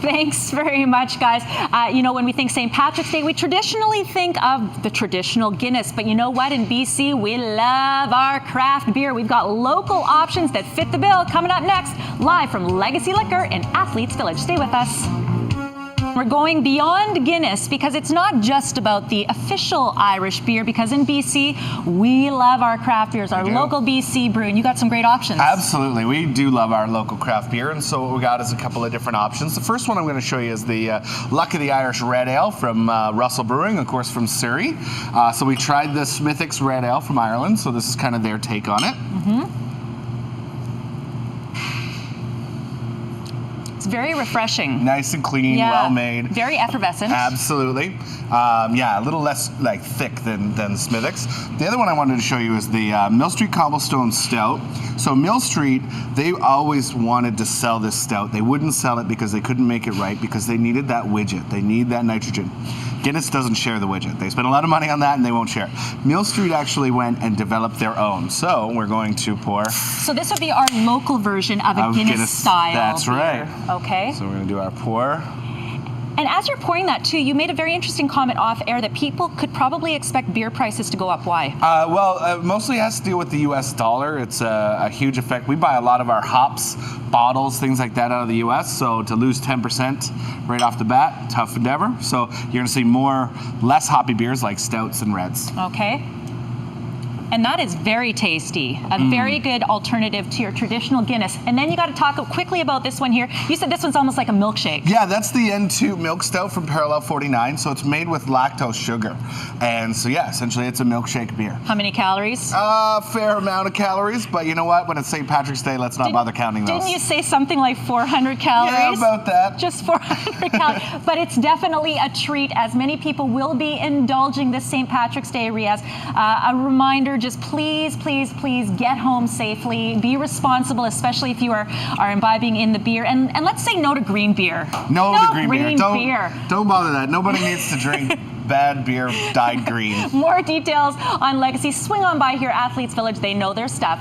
Thanks very much, guys. You know, when we think St. Patrick's Day, we traditionally think of the traditional Guinness. But you know what? In BC, we love our craft beer. We've got local options that fit the bill. Coming up next, live from Legacy Liquor in Athletes Village. Stay with us. We're going beyond Guinness because it's not just about the official Irish beer, because in BC, we love our craft beers, our local BC brew, and you got some great options. Absolutely. We do love our local craft beer, and so what we got is a couple of different options. The first one I'm going to show you is the Luck of the Irish Red Ale from Russell Brewing, of course, from Surrey. So we tried the Smithwick's Red Ale from Ireland, so this is kind of their take on it. Very refreshing. Nice and clean, well made. Very effervescent. Absolutely. Yeah, a little less like thick than Smithwick's. The other one I wanted to show you is the Mill Street Cobblestone Stout. So Mill Street, they always wanted to sell this stout. They wouldn't sell it because they couldn't make it right, because they needed that widget. They need that nitrogen. Guinness doesn't share the widget. They spent a lot of money on that and they won't share it. Mill Street actually went and developed their own. So we're going to pour. So this would be our local version of a Guinness style. That's beer. Right. Okay. So we're going to do our pour. And as you're pouring that too, you made a very interesting comment off air that people could probably expect beer prices to go up. Why? Well, mostly it has to do with the US dollar. It's a huge effect. We buy a lot of our hops, bottles, things like that out of the US. So to lose 10% right off the bat, tough endeavor. So you're going to see less hoppy beers like stouts and reds. Okay. And that is very tasty. A very good alternative to your traditional Guinness. And then you got to talk quickly about this one here. You said this one's almost like a milkshake. Yeah, that's the N2 Milk Stout from Parallel 49. So it's made with lactose sugar. And so yeah, essentially it's a milkshake beer. How many calories? Fair amount of calories, but you know what? When it's St. Patrick's Day, let's not bother counting those. Didn't you say something like 400 calories? Yeah, about that. Just 400 calories. But it's definitely a treat, as many people will be indulging this St. Patrick's Day, Riaz. A reminder, just please get home safely. Be responsible, especially if you are imbibing in the beer. And let's say no to green beer. No to green beer. Don't bother that. Nobody needs to drink bad beer dyed green. More details on Legacy. Swing on by here, Athletes Village. They know their stuff.